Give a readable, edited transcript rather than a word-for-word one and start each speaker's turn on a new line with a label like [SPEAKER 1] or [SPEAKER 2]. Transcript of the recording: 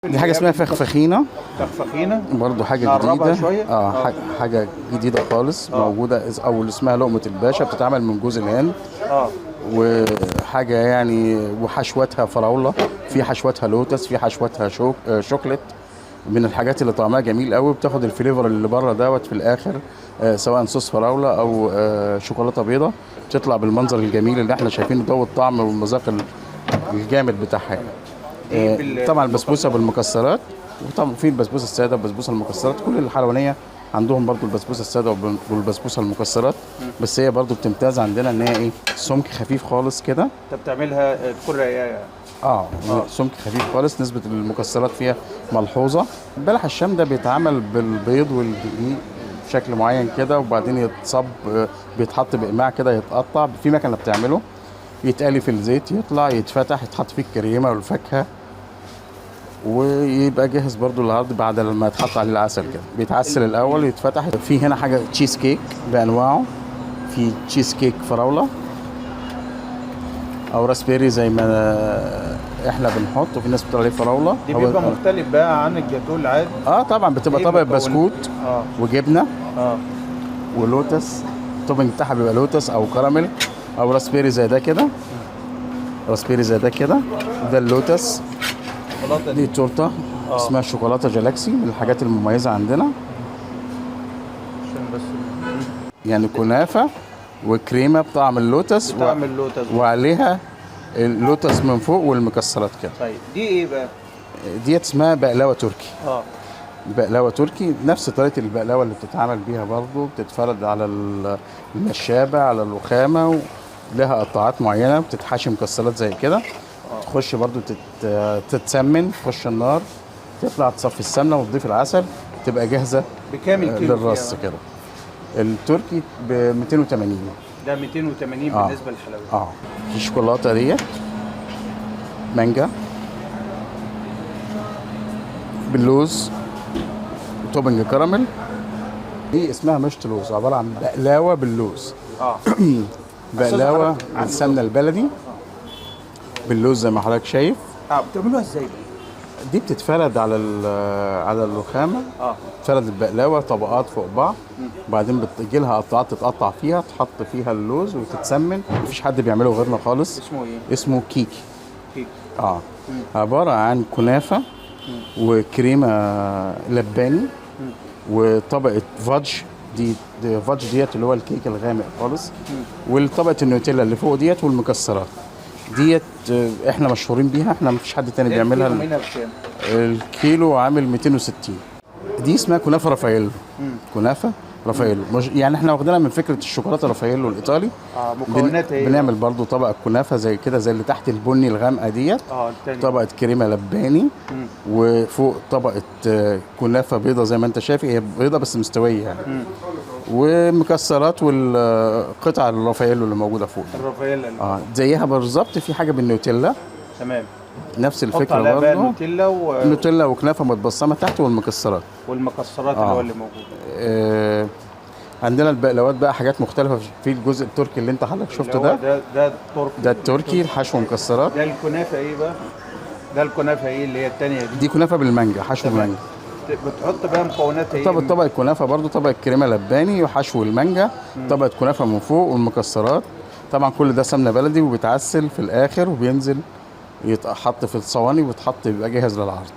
[SPEAKER 1] دي حاجة اسمها فخفخينة.
[SPEAKER 2] فخفخينة
[SPEAKER 1] برضو حاجة
[SPEAKER 2] نقربها
[SPEAKER 1] جديدة.
[SPEAKER 2] شوية.
[SPEAKER 1] حاجة جديدة خالص. موجودة أو اللي اسمها لقمة الباشا، بتتعمل من جوز الهند. وحاجة يعني، وحشوتها فراولة، في حشوتها لوتس، في حشوتها شوكليت. من الحاجات اللي طعمها جميل قوي، بتاخد الفليفر اللي بره دوت في الاخر، سواء صوص فراوله او شوكولاته بيضه، بتطلع بالمنظر الجميل اللي احنا شايفينه ده، والطعم والمذاق الجامد بتاعها. طبعا البسبوسه بالمكسرات، وطبعا في البسبوسه الساده والبسبوسه المكسرات. كل الحلوانيه عندهم برضو البسبوسه الساده والبسبوسه المكسرات. بس هي برضو بتمتاز عندنا ان هي سمك خفيف خالص كده.
[SPEAKER 2] انت بتعملها تكون رقيقه.
[SPEAKER 1] سمك خفيف خالص، نسبة المكسرات فيها ملحوظة. بلح الشام ده بيتعمل بالبيض والدقيق بشكل معين كده، وبعدين يتصب، بيتحط بإقماع كده، يتقطع في مكنة بتعمله، يتقلي في الزيت، يطلع يتفتح، يتحط فيه الكريمة والفاكهة، ويبقى جاهز برضو للعرض بعد لما يتحط عليه العسل كده. بيتعسل الأول، يتفتح. في هنا حاجة تشيز كيك بأنواعه، في تشيز كيك فراولة او راسبيري زي ما احنا بنحط، وفي ناس بتقول عليه فراوله.
[SPEAKER 2] دي بيبقى مختلف بقى عن الجاتوه العادي.
[SPEAKER 1] طبعا بتبقى طبق بسكوت وجبنه ولوتس. التوبنج بتاعها بيبقى لوتس او كراميل او راسبيري زي ده كده. راسبيري زي ده كده، ده اللوتس. دي تورته اسمها شوكولاته جالاكسي، من الحاجات المميزه عندنا.
[SPEAKER 2] عشان بس
[SPEAKER 1] يعني كنافه وكريمه بطعم اللوتس، وعليها اللوتس من فوق والمكسرات كده.
[SPEAKER 2] طيب دي ايه بقى؟
[SPEAKER 1] ديت اسمها بقلاوه تركي. بقلاوه تركي نفس طريقه البقلاوه اللي بتتعمل بيها برضو، بتتفرد على المشابه، على الرخامه، ولها قطاعات معينه، بتتحشي مكسرات زي كده. تخش برضو تتسمن، تخش النار، تطلع تصفي السمنه وتضيف العسل، تبقى جاهزه
[SPEAKER 2] بكام الكيلو
[SPEAKER 1] للرص كده. التركي ب 280.
[SPEAKER 2] ده 280 بالنسبه للحلويات.
[SPEAKER 1] في شوكولاته ديت مانجا باللوز وتوبنج كراميل. دي اسمها مشط لوز، عباره عن بقلاوه باللوز. بقلاوه بالسمنه البلدي باللوز زي ما حضرتك شايف.
[SPEAKER 2] بتعملوها ازاي؟
[SPEAKER 1] دي بتتفرد على الرخامه. تفرد البقلاوه طبقات فوق بعض، وبعدين بتجي لها قطعات تتقطع فيها، تحط فيها اللوز وتتسمن. مفيش حد بيعمله غيرنا خالص.
[SPEAKER 2] اسمه ايه؟
[SPEAKER 1] اسمه كيكي. عباره عن كنافه وكريمه لباني وطبقه فادج. دي فادج ديت اللي هو الكيك الغامق خالص، والطبقه النوتيلا اللي فوق ديت، والمكسرات ديت احنا مشهورين بيها. احنا مفيش حد تاني بيعملها. الكيلو عامل 260. دي اسمها كنافه رافاييلو. كنافه رافاييلو، يعني احنا واخدينها من فكره الشوكولاته رافاييلو الايطالي.
[SPEAKER 2] مكوناتها ايه؟
[SPEAKER 1] بنعمل برضو طبقه كنافه زي كده، زي اللي تحت البني الغامقه ديت. طبقه كريمه لباني، وفوق طبقه كنافه بيضه زي ما انت شايف، هي بيضه بس مستويه يعني. ومكسرات والقطع الرافاييلو اللي موجوده فوق.
[SPEAKER 2] الرافاييلو
[SPEAKER 1] زيها بالظبط. في حاجه بالنوتيلا.
[SPEAKER 2] تمام.
[SPEAKER 1] نفس الفكره برضه.
[SPEAKER 2] نوتيلا
[SPEAKER 1] وكنافه متبصمه تحت، والمكسرات
[SPEAKER 2] اللي هو اللي موجود.
[SPEAKER 1] عندنا البقلاوات بقى حاجات مختلفه. في الجزء التركي اللي انت حضرتك شفته ده
[SPEAKER 2] التركي.
[SPEAKER 1] ده التركي، الحشو مكسرات.
[SPEAKER 2] ده الكنافه ايه بقى؟ ده الكنافه ايه اللي هي الثانيه دي؟
[SPEAKER 1] دي كنافه بالمانجا، حشو مانجا.
[SPEAKER 2] بتحط بقى مكوناتها ايه؟
[SPEAKER 1] طبق الكنافه برضو، طبق كريمه لباني وحشو المانجا، طبقه كنافه من فوق والمكسرات. طبعا كل ده سمنه بلدي، وبيتعسل في الاخر، وبينزل يتحط في الصواني، وبيتحط يبقى جاهز للعرض.